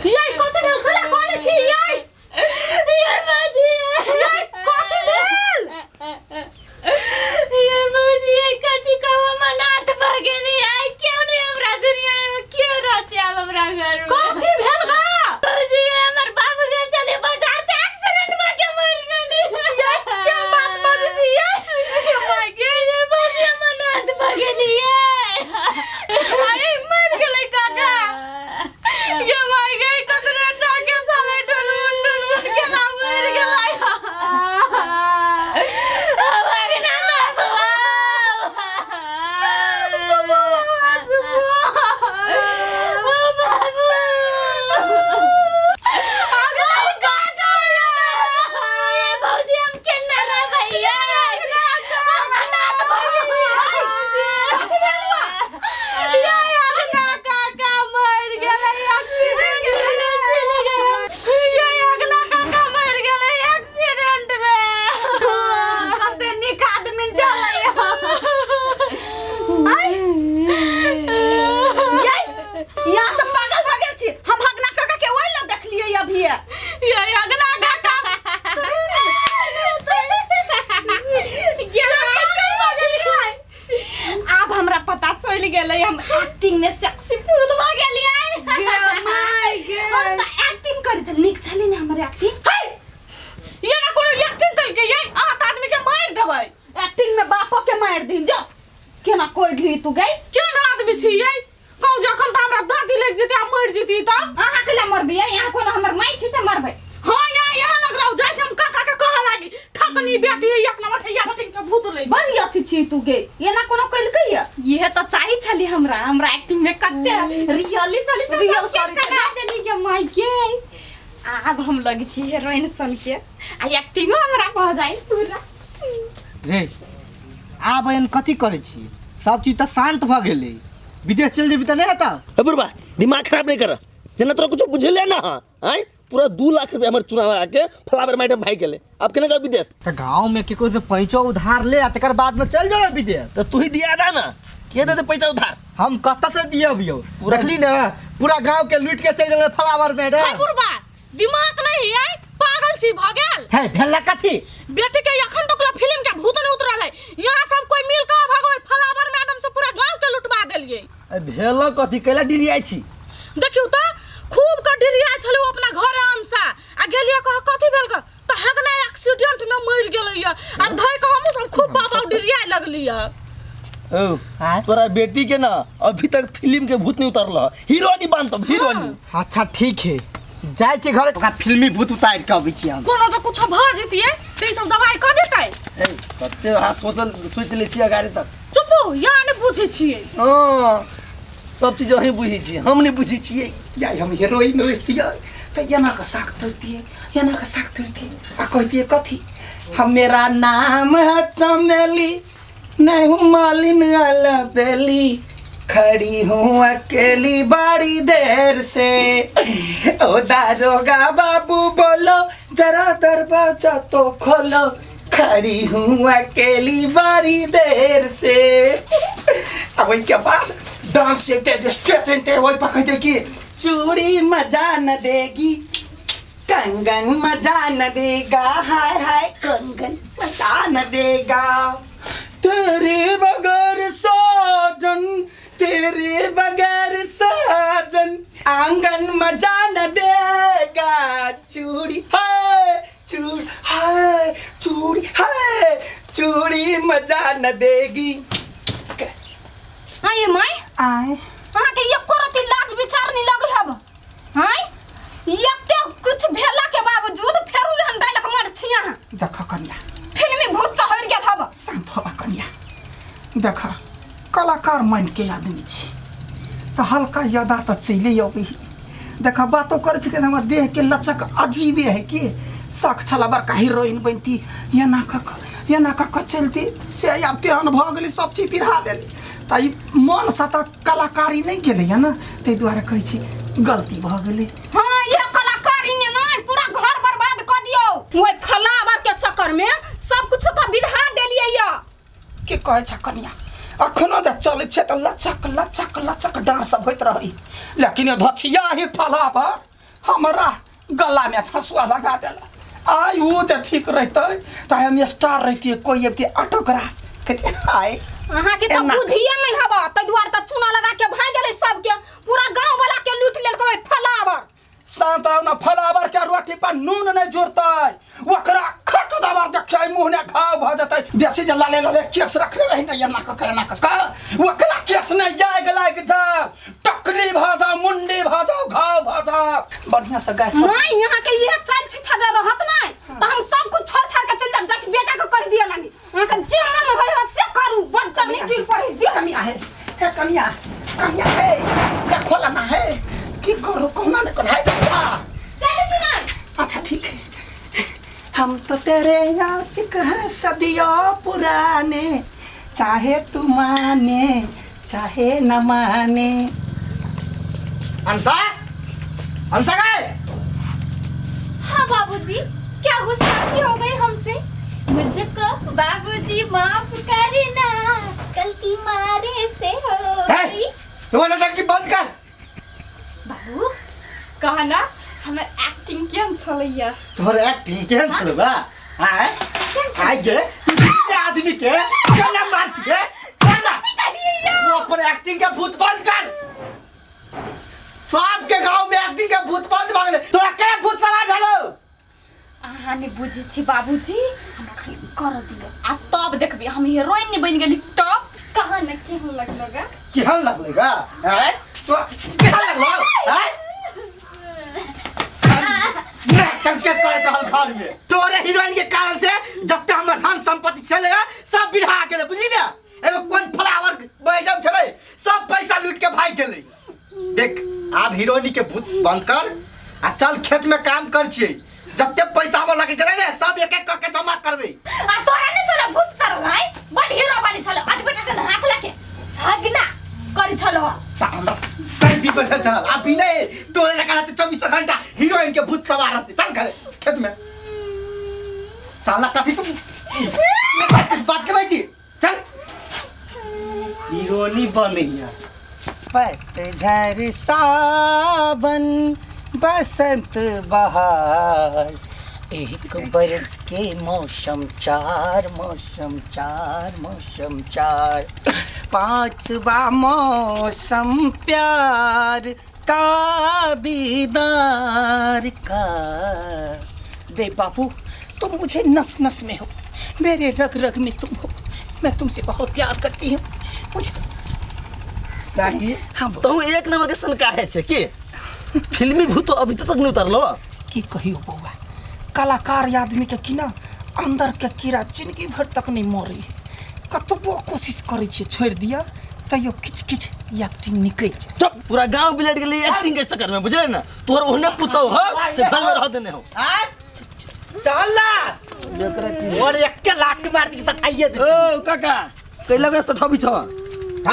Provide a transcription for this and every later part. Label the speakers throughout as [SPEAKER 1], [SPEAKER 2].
[SPEAKER 1] ये कथि भेल खला कोने छी ये बाजी ये कथि भेल
[SPEAKER 2] ये बाजी कथि कहवा मनात भ गेली आई क्यों नहीं हमरा दुनिया में क्यों रहते अब हमरा घर में
[SPEAKER 1] कथि भेल गा
[SPEAKER 2] बाजी हमर बाबू के चले बाजार से एक्सीडेंट में के मर गेली
[SPEAKER 1] ये क्या बात बाजी छी ये माय के
[SPEAKER 2] ये बाजी मनात भ गेली
[SPEAKER 1] आई मर गेलै काका ये माय के कतरे टाके चले डुन के ना मर गेलै
[SPEAKER 2] हमारे नाम हम एक्टिंग में सक्सेसफुल भ गेलियै माय गॉड हम त एक्टिंग करे छ निक छली ने हमर एक्टिंग
[SPEAKER 1] ये ना कोनो एक्टिंग कल के ये आठ आदमी के मार देबै
[SPEAKER 3] एक्टिंग में बापो के मार दी जा केना कोइ ली तू गई
[SPEAKER 1] केना आदमी छी ये कहू जखन त हमरा दादी लग जेते आ मर जेती त
[SPEAKER 2] अहाँ के ला मरबी यहाँ कोनो हमर माई छी से मरबै
[SPEAKER 1] हां यहाँ लग रहू जाय हम काका के कह लागी ठकनी बेटी एक नंबर ठैया बेटी के भूत ले
[SPEAKER 3] बड़ी अथी छी तू गे ये ना कोनो कइल कहिया
[SPEAKER 2] ये तो चाही छली हमरा एक्टिंग में कते रियली चली से
[SPEAKER 3] रियल
[SPEAKER 2] के सगा देली के माई के अब हम लग छी हीरोइन सन के आ एक्टिंग हमरा भ जाई पूरा
[SPEAKER 4] रे आब एन कथी करे छी सब चीज त शांत भ गेलै विदेश चल जेबी त नहीं आता
[SPEAKER 5] बुढ़बा दिमाग खराब नहीं कर जना तोरा कुछ बुझले ना हां पूरा 2 लाख रुपया हमर चुना लगा के फ्लावर मैडम भाई गेले अब केना जाओ विदेश
[SPEAKER 4] त गांव में केको से पैसा उधार ले आ तकर बाद में चल जाओ विदेश
[SPEAKER 5] तो तू ही दिया दा ना के दे पैसा उधार
[SPEAKER 4] हम कत से दियबियो रखली ना पूरा गांव के लूट के चल गेले फ्लावर मैडम
[SPEAKER 1] हाय बुढ़बा दिमाग नहीं है पागल छी भ गेल
[SPEAKER 4] है भेला कथी
[SPEAKER 1] बेटी के अखन तक फिल्म के भूत नहीं उतरल है यहाँ सब कोई मिल के भगवे फ्लावर मैडम से पूरा गांव के लुटवा देलिए
[SPEAKER 4] भेला कथी कैला डिलियाई छी
[SPEAKER 1] देखियो त खूब के डिरिया छले अपना घरे अंसा आ गेलिए कह कथी भेल क त हगना एक्सीडेंट में मर गेलै अब धइ के हम सब खूब बाबा डिरिया लगली
[SPEAKER 5] ओ तोरा बेटी के ना अभी तक फिल्म के भूत नहीं उतरल हीरोइनी बन तो हीरोइनी
[SPEAKER 4] अच्छा ठीक है जाय छी घर का फिल्मी भूत उतार के अबै छी हम
[SPEAKER 1] कोनो त कुछ भ जतिए ते सब दवाई क देतै
[SPEAKER 5] ए कते हां सोच ले छी गाड़ी तक
[SPEAKER 1] चुप यहाँ ने बुझे छिए
[SPEAKER 5] हां सब चीज वही बुझी छी हम नहीं बुझी छी
[SPEAKER 6] यार हम हीरोइन रहती है तो yana का साख तुरती आ कहती है कथी हम मेरा नाम है चमेली नहीं हूँ मालिन वाला बेली खड़ी हूँ अकेली बड़ी देर से ओ दारोगा बाबू बोलो जरा दरवाजा तो खोलो खड़ी हूँ अकेली बड़ी देर से अब इसके बाद डांस से स्टेज पे वही पकड़ते कि चूड़ी मजा न देगी कंगन मजा न देगा हाय हाय कंगन मजा न देगा तेरे बगैर साजन तेरे बगैर साजन आंगन मजा न देगा चूड़ी हाय चूड़ी मजा न देगी
[SPEAKER 2] हां ये माई
[SPEAKER 6] आए
[SPEAKER 2] हां के एको रति लाज विचार नहीं लगे हब हां एकते कुछ भेला के बावजूद फेरू हन डायलॉग मार छिया
[SPEAKER 6] देख कन्या
[SPEAKER 2] फिल्मी भूत चढ़ गेल हब
[SPEAKER 6] शांत हो कन्या देख कलाकार मन के आदमी छी तो हल्का यादा तो चले अबी देख बातो कर छ के हमर देह के लचक अजीबे है के शक छला बड़का हीरोइन बनती या ना का चलती से अब तेहन भ गेली सब चीज पिरहा देली ताई मन से तो कलाकारी नहीं गेले है ना ते द्वारा कहै छी गलती भ गेले
[SPEAKER 2] हां ये कलाकारी ने नहीं पूरा घर बर्बाद कर दियो ओए फ्लावर के चक्कर में सब कुछ तो बिरहा देलिए या
[SPEAKER 6] के कहै छ कन्या अखनो द चले छ त लचक डांस होइत रही लेकिन धछिया ही फ्लावर हमारा गला में हंसुआ लगा देला आई वो तो ठीक रहते तो हम स्टार रहती कोई अब ऑटोग्राफ कहते हाय
[SPEAKER 2] अहाँ के तो बुद्धिए नहीं हवा तै दुआर त चूना लगा के भाग गेलै सब के पूरा गांव वाला के लूट लेल कोई फलावर
[SPEAKER 6] शांत रहो ना फलावर के रोटी पर नून नहीं जुड़तै ओकरा खट दबार देखै मुंह ने घाव भ जतै बेसी जल्ला ले ले केस रखले रही ना एना का ओकरा केस ने जाग लाग जा टकली भ जा मुंडी भ जा घाव भ जा बढ़िया से गाय
[SPEAKER 2] नहीं यहाँ के ये चल छी छदा रहत नहीं तो हम सब कुछ छोड़ छाड़ के चल जाब जाछि बेटा को कह दिया लगी यहाँ के जे मन में होय से करू बच्चा नहीं गिर पड़े दे
[SPEAKER 6] कमिया है कमिया है क्या खोला ना है की करो कहना ने कोन है
[SPEAKER 2] चल कि नहीं
[SPEAKER 6] अच्छा ठीक है हम तो तेरे आशिक हैं सदियों पुराने चाहे तू माने चाहे न माने
[SPEAKER 4] अंसा अंसा गए
[SPEAKER 2] हाँ बाबूजी क्या गुस्सा हो गई हमसे मुझको बाबूजी माफ करना गलती मारे से हो गई
[SPEAKER 4] तू लड़की बंद कर
[SPEAKER 1] बाबू कहा ना हमर एक्टिंग केहन छलैया
[SPEAKER 4] तोहर एक्टिंग केहन छलो बा हां आइ गे ये आदमी के केना मार छिके केना वो पर एक्टिंग के भूत बंद कर सब के गांव में एक्टिंग के भूत बंद भ गेले तोरा के भूत सवार भेलो
[SPEAKER 1] अहाँ ने बुझी छी बाबूजी हमरा खाली कर दियो आ तब देखबी हम हीरोइन ने बन गेली टॉप कहा न केहन लगलगा
[SPEAKER 4] केहन लगलेगा हैं तो केहन लगलो हैं संकेत करे तो हल घर में तोरे हीरोइन के कारण से जब तक हमर धन संपत्ति चलेगा सब बिढ़ा गेले बुझली ना एगो कोन फ्लावर बैगम चले सब पैसा लूट के भाग गेले देख आप हीरोइन के भूत बंद कर आ चल खेत में काम कर छिए जत्ते पैसा हमर लगे गेले ने सब एक एक करके जमा करबे
[SPEAKER 2] आ तोरा ने चलो भूत सरलाई बड़ हीरो वाली चलो आज बेटा के हाथ लगे हगना करी चलो
[SPEAKER 4] तांदा सही भी बचल चल अभी नहीं तोरे लगा रहते 24 घंटा हीरोइन के भूत सवार रहते चल करे खेत में चल कथी तुम बात के भाई चल हीरोनी बनैया
[SPEAKER 6] पतझड़ सावन बसंत बहार एक बरस के मौसम चार पांचवा मौसम प्यार का दीदार का दे बाबू तुम मुझे नस नस में हो मेरे रग रग में तुम हो मैं तुमसे बहुत प्यार करती हूँ मुझे
[SPEAKER 5] नहीं हम तो एक नंबर के सन काहे छे के फिल्मी भूत तो अभी तक नहीं उतरलो
[SPEAKER 6] की कहियो बउआ कलाकार आदमी के की ना अंदर के कीड़ा जिंदगी भर तक नहीं मरे कतबो कोशिश करे छे छोड़ दिया तैयो किच किच एक्टिंग निकल जाए
[SPEAKER 5] चुप पूरा गांव बिलट गेले एक्टिंग के चक्कर में बुझले ना तोर ओहने पुतो हो से घर में रह देने हो
[SPEAKER 4] चल ला और एक के लाठी मार दी त खाइए दे
[SPEAKER 5] ओ काका कई लगे सठो बिछवा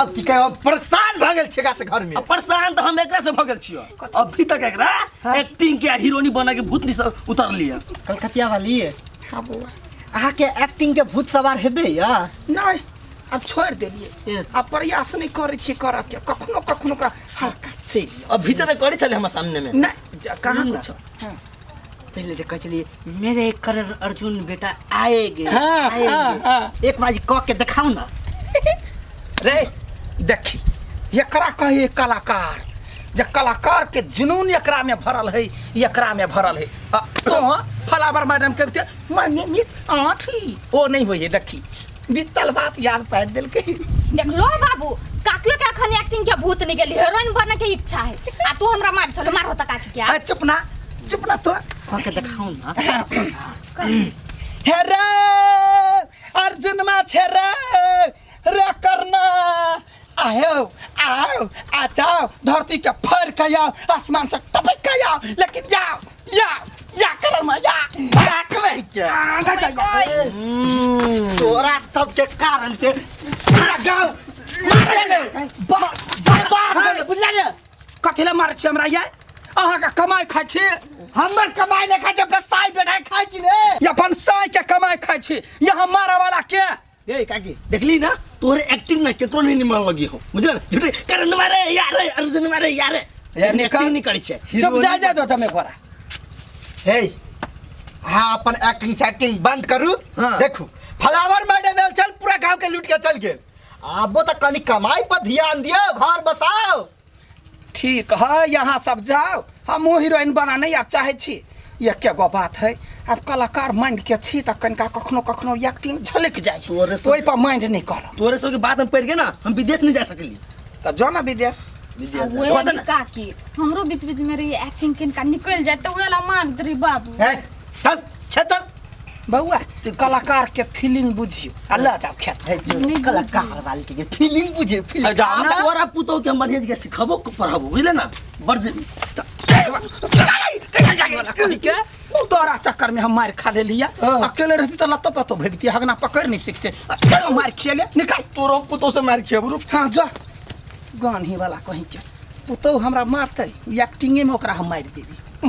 [SPEAKER 4] अब की कहे परेशान भ गेल छेगा से घर में
[SPEAKER 5] अब परेशान तो हम एकरा से भगल छियो अभी तक एकरा एक्टिंग के हीरोनी बना के भूत निस उतर लिया
[SPEAKER 4] कलकतिया वाली
[SPEAKER 6] हां बउआ
[SPEAKER 4] अहा के एक्टिंग के भूत सवार हेबे या
[SPEAKER 6] नहीं अब छोड़ देलिए अब प्रयास नहीं करे छी कर के कखनो का हल्का से
[SPEAKER 5] अभी तक करे चले हम सामने में
[SPEAKER 6] नहीं कहां कुछ
[SPEAKER 4] पहले जे कह चलिए मेरे करण अर्जुन बेटा आएंगे
[SPEAKER 6] हाँ।
[SPEAKER 4] एक बाजी क के दिखाओ ना
[SPEAKER 6] रे देखी एकरा कहे कलाकार जे कलाकार के जुनून एकरा में भरल है एकरा में भरल है तो फलावर मैडम कहते माने मित आठी ओ नहीं होई देखी बीतल बात याद पाड़ देल के
[SPEAKER 2] देख लो बाबू काकियो के अखन एक्टिंग के भूत नहीं गेली हीरोइन बने के इच्छा है आ तू हमरा मार चलो मारो त काकी क्या
[SPEAKER 6] चुप ना तो
[SPEAKER 4] क के दिखाओ ना
[SPEAKER 6] हे रे अर्जुन मा छे रे करना आओ आ जाओ धरती के फर के आओ आसमान से टपक के आओ लेकिन या कर मा या
[SPEAKER 4] कहे क्या तोरा सब के कारण से पूरा गांव बर्बाद बुझला ने
[SPEAKER 6] कथि मार छी हमरा ये अहाँ का कमाई खाइ छी
[SPEAKER 4] हमर कमाई ने खाइ छ साई बेटा खाइ छी ने
[SPEAKER 6] अपन साई के कमाई खाइ छी यहाँ मारा वाला के
[SPEAKER 5] ए काकी देखली ना तोरे एक्टिंग ना केकरो नहीं निमन लगी हो बुझल झूठे करण मारे यार अर्जुन मारे यार एक्टिंग नहीं करी छे
[SPEAKER 6] चुप जा जा दो तमे घोड़ा
[SPEAKER 4] हे हाँ अपन एक्टिंग सैक्टिंग बंद करू
[SPEAKER 5] हाँ।
[SPEAKER 4] देखू फ्लावर मैडम एल चल पूरा गांव के लूट के चल गए आबो तो कनी कमाई पर ध्यान दियो घर बसाओ
[SPEAKER 6] ठीक है यहाँ सब जाओ हम हीरोइन बनाने आप चाहे छी ये क्या गो बात है अब कलाकार माइंड के छी त कनका कखनो कखनो एक्टिंग झलक जाए
[SPEAKER 5] तोरे से-
[SPEAKER 6] ओइ पर माइंड नहीं करो
[SPEAKER 5] तोरे सब के बात हम पड़ गए ना हम विदेश नहीं जा सकली
[SPEAKER 6] त जो ना विदेश
[SPEAKER 5] विदेश
[SPEAKER 1] वे
[SPEAKER 5] बता ना
[SPEAKER 1] काकी हमरो बीच बीच में रही एक्टिंग किनका निकल जाए तो वेला मार दरी बाबू
[SPEAKER 4] हे चल चल
[SPEAKER 6] बउआ कलाकार के फीलिंग बुझियो अल्लाह जाओ खेत
[SPEAKER 4] हे जो कलाकार वाली के फीलिंग बुझे फीलिंग
[SPEAKER 6] जाओ ना
[SPEAKER 5] तोरा पुतो के हम बढ़िया के सिखाबो पढ़ाबो बुझले ना बड़
[SPEAKER 6] के तोरा चक्कर में हम मार खा ले लिया अकेले रहती तो लत्तो पतो भगती हगना पकड़ नहीं सीखते मार खेले निकाल
[SPEAKER 4] तोरो पुतो से मार खेबरू
[SPEAKER 6] हाँ जा गान ही वाला कहीं के पुतो हमरा मारते एक्टिंगे में ओकरा हम मार देबी